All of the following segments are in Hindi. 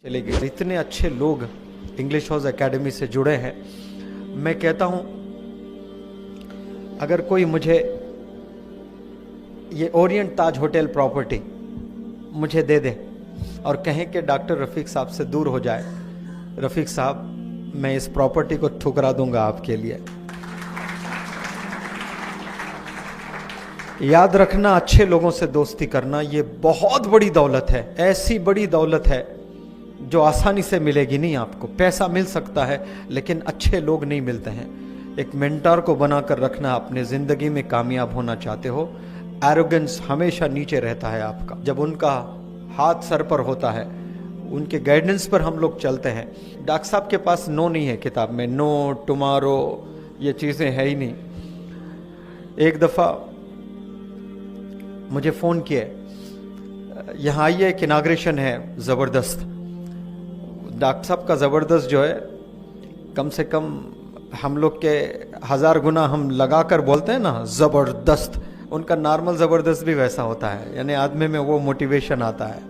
चले गए। इतने अच्छे लोग इंग्लिश हाउस एकेडमी से जुड़े हैं। मैं कहता हूं अगर कोई मुझे ये ओरिएंट ताज होटल प्रॉपर्टी मुझे दे दे और कहें कि डॉक्टर रफीक साहब से दूर हो जाए, रफीक साहब मैं इस प्रॉपर्टी को ठुकरा दूंगा आपके लिए। याद रखना, अच्छे लोगों से दोस्ती करना ये बहुत बड़ी दौलत है, ऐसी बड़ी दौलत है जो आसानी से मिलेगी नहीं आपको। पैसा मिल सकता है लेकिन अच्छे लोग नहीं मिलते हैं। एक मेंटर को बनाकर रखना, अपने जिंदगी में कामयाब होना चाहते हो। एरोगेंस हमेशा नीचे रहता है आपका। जब उनका हाथ सर पर होता है, उनके गाइडेंस पर हम लोग चलते हैं। डॉक्टर साहब के पास नो नहीं है किताब में, नो टुमारो ये चीजें है ही नहीं। एक दफा मुझे फोन किए, यहाँ आइए एक इनाग्रेशन है जबरदस्त। डॉक्टर साहब का जबरदस्त जो है कम से कम हम लोग के 1000 गुना हम लगाकर बोलते हैं ना जबरदस्त, उनका नॉर्मल जबरदस्त भी वैसा होता है, यानी आदमी में वो मोटिवेशन आता है।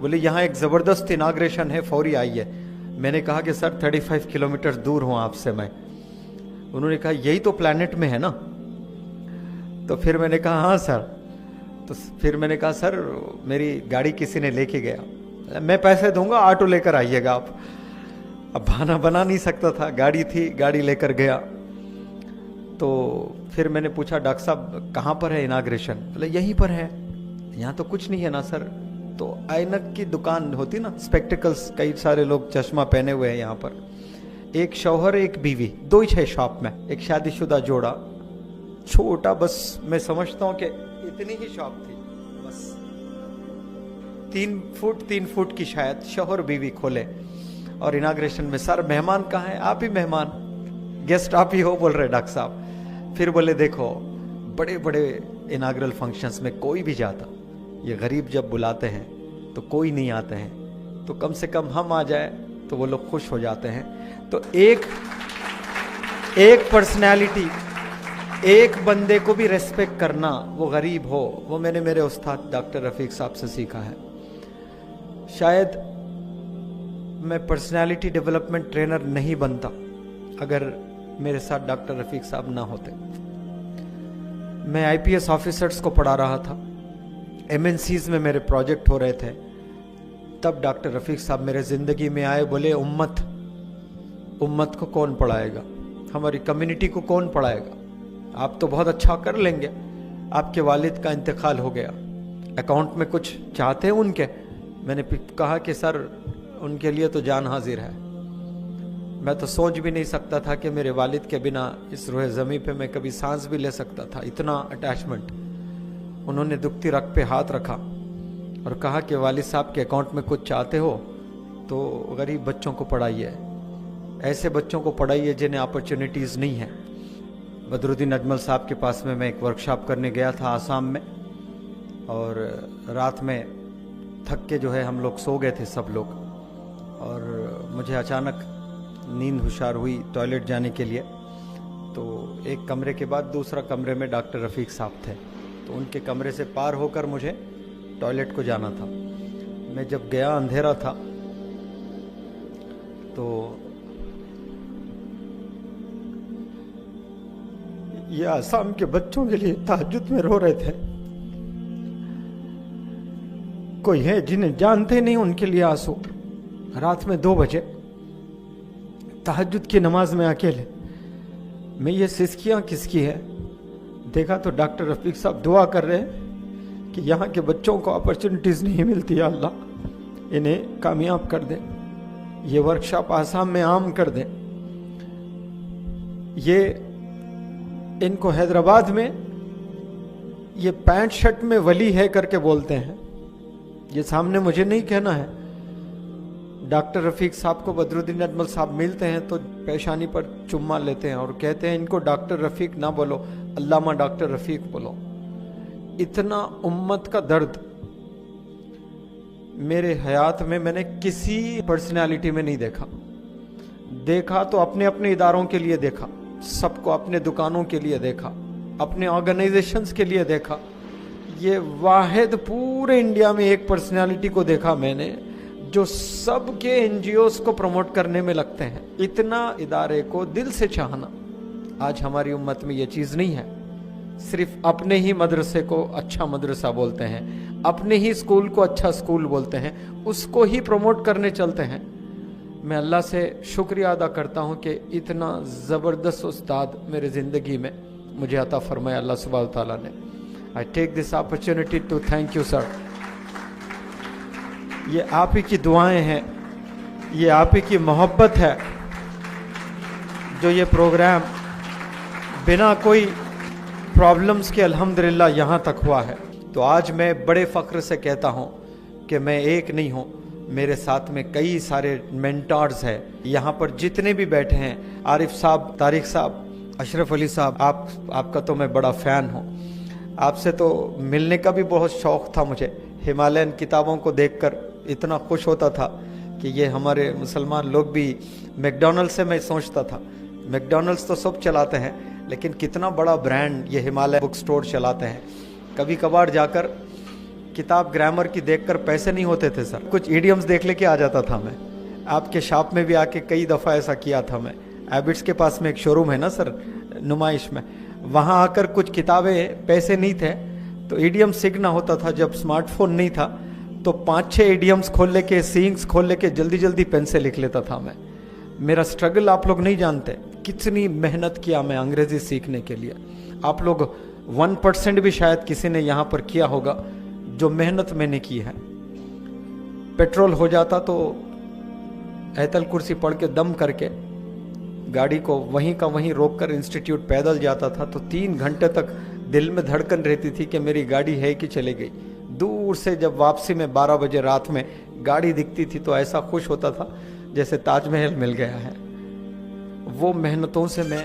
बोले यहाँ एक जबरदस्त इनाग्रेशन है, फौरी आइए। मैंने कहा कि सर 35 किलोमीटर दूर हूँ आपसे मैं। उन्होंने कहा यही तो प्लैनेट में है ना। तो फिर मैंने कहा हाँ सर। तो फिर मैंने कहा सर मेरी गाड़ी किसी ने लेके गया, मैं पैसे दूंगा, ऑटो लेकर आइएगा आप। अब बहाना बना नहीं सकता था, गाड़ी थी, गाड़ी लेकर गया। तो फिर मैंने पूछा डॉक्टर साहब कहाँ पर है इनाग्रेशन? बोले यहीं पर है। यहाँ तो कुछ नहीं है ना सर। तो ऐनक की दुकान होती ना, स्पेक्टिकल्स, कई सारे लोग चश्मा पहने हुए हैं यहाँ पर। एक शौहर एक बीवी, दो ही है शॉप में, एक शादीशुदा जोड़ा, छोटा, बस मैं समझता हूँ कि इतनी ही शॉप थी, बस 3 फुट की शायद। शौहर बीवी खोले और इनाग्रेशन में, सर मेहमान कहाँ है? आप ही मेहमान, गेस्ट आप ही हो, बोल रहे डॉक्टर साहब। फिर बोले देखो बड़े बड़े इनाग्रल फंक्शंस में कोई भी जाता, ये गरीब जब बुलाते हैं तो कोई नहीं आते हैं, तो कम से कम हम आ जाए तो वो लोग खुश हो जाते हैं। तो एक पर्सनैलिटी, एक बंदे को भी रेस्पेक्ट करना, वो गरीब हो, वो मैंने मेरे उस्ताद डॉक्टर रफीक साहब से सीखा है। शायद मैं पर्सनैलिटी डेवलपमेंट ट्रेनर नहीं बनता अगर मेरे साथ डॉक्टर रफीक साहब ना होते। मैं आईपीएस ऑफिसर्स को पढ़ा रहा था, एमएनसीज में मेरे प्रोजेक्ट हो रहे थे, तब डॉक्टर रफीक साहब मेरे जिंदगी में आए। बोले उम्मत को कौन पढ़ाएगा, हमारी कम्युनिटी को कौन पढ़ाएगा? आप तो बहुत अच्छा कर लेंगे, आपके वालिद का इंतकाल हो गया, अकाउंट में कुछ चाहते हैं उनके? मैंने कहा कि सर उनके लिए तो जान हाजिर है। मैं तो सोच भी नहीं सकता था कि मेरे वालिद के बिना इस रूह ज़मीं पे मैं कभी सांस भी ले सकता था, इतना अटैचमेंट। उन्होंने दुखती रग पे हाथ रखा और कहा कि वालिद साहब के अकाउंट में कुछ चाहते हो तो गरीब बच्चों को पढ़ाइए, ऐसे बच्चों को पढ़ाइए जिन्हें अपॉर्चुनिटीज़ नहीं है। बदरुद्दीन अजमल साहब के पास में मैं एक वर्कशॉप करने गया था आसाम में, और रात में थक के जो है हम लोग सो गए थे सब लोग, और मुझे अचानक नींद हुशार हुई टॉयलेट जाने के लिए। तो एक कमरे के बाद दूसरा कमरे में डॉक्टर रफीक साहब थे, तो उनके कमरे से पार होकर मुझे टॉयलेट को जाना था। मैं जब गया अंधेरा था, तो ये आसाम के बच्चों के लिए तहज्जुद में रो रहे थे। कोई है जिन्हें जानते नहीं, उनके लिए आंसू। रात में 2 बजे तहज्जुद की नमाज में अकेले। मैं ये सिसकियां किसकी है देखा तो डॉक्टर रफीक साहब दुआ कर रहे हैं कि यहाँ के बच्चों को अपॉर्चुनिटीज नहीं मिलती, अल्लाह इन्हें कामयाब कर दे, ये वर्कशॉप आसाम में आम कर दे। ये इनको हैदराबाद में ये पैंट शर्ट में वली है करके बोलते हैं। ये सामने मुझे नहीं कहना है, डॉक्टर रफीक साहब को बदरुद्दीन अजमल साहब मिलते हैं तो पेशानी पर चुम्मा लेते हैं और कहते हैं इनको डॉक्टर रफीक ना बोलो, अल्लामा डॉक्टर रफीक बोलो। इतना उम्मत का दर्द मेरे हयात में मैंने किसी पर्सनालिटी में नहीं देखा। देखा तो अपने अपने इदारों के लिए देखा, सबको अपने दुकानों के लिए देखा, अपने ऑर्गेनाइजेशंस के लिए देखा। ये वाहिद पूरे इंडिया में एक पर्सनालिटी को देखा मैंने जो सबके एनजीओस को प्रमोट करने में लगते हैं, इतना इदारे को दिल से चाहना। आज हमारी उम्मत में ये चीज नहीं है। सिर्फ अपने ही मदरसे को अच्छा मदरसा बोलते हैं, अपने ही स्कूल को अच्छा स्कूल बोलते हैं, उसको ही प्रमोट करने चलते हैं। मैं अल्लाह से शुक्रिया अदा करता हूँ कि इतना ज़बरदस्त उस्ताद मेरे ज़िंदगी में मुझे अता फरमाया अल्लाह सुब्हान तआला ने। I take this opportunity to thank you sir. ये आप ही की दुआएं हैं, ये आप ही की मोहब्बत है जो ये प्रोग्राम बिना कोई प्रॉब्लम्स के अल्हम्दुलिल्लाह यहाँ तक हुआ है। तो आज मैं बड़े फ़ख्र से कहता हूँ कि मैं एक नहीं हूँ, मेरे साथ में कई सारे मेंटर्स हैं। यहाँ पर जितने भी बैठे हैं, आरिफ साहब, तारिक साहब, अशरफ अली साहब, आपका तो मैं बड़ा फ़ैन हूँ। आपसे तो मिलने का भी बहुत शौक़ था मुझे। हिमालयन किताबों को देखकर इतना खुश होता था कि ये हमारे मुसलमान लोग भी, मैकडॉनल्ड्स से मैं सोचता था, मैकडॉनल्ड्स तो सब चलाते हैं लेकिन कितना बड़ा ब्रांड ये हिमालय बुक स्टोर चलाते हैं। कभी कभार जाकर किताब ग्रामर की देखकर पैसे नहीं होते थे सर, कुछ इडियम्स देख लेके आ जाता था मैं। आपके शॉप में भी आके कई दफ़ा ऐसा किया था मैं। एबिट्स के पास में एक शोरूम है ना सर, नुमाइश में, वहाँ आकर कुछ किताबें, पैसे नहीं थे तो इडियम सीखना होता था। जब स्मार्टफोन नहीं था तो 5-6 इडियम्स खोल लेके, सीइंग्स खोल लेके जल्दी जल्दी पेन से लिख लेता था मैं। मेरा स्ट्रगल आप लोग नहीं जानते, कितनी मेहनत किया मैं अंग्रेजी सीखने के लिए। आप लोग 1% भी शायद किसी ने यहाँ पर किया होगा जो मेहनत मैंने की है। पेट्रोल हो जाता तो ऐतल कुर्सी पढ़ के दम करके गाड़ी को वहीं का वहीं रोककर इंस्टीट्यूट पैदल जाता था। तो 3 घंटे तक दिल में धड़कन रहती थी कि मेरी गाड़ी है कि चले गई। दूर से जब वापसी में 12 बजे रात में गाड़ी दिखती थी तो ऐसा खुश होता था जैसे ताजमहल मिल गया है। वो मेहनतों से मैं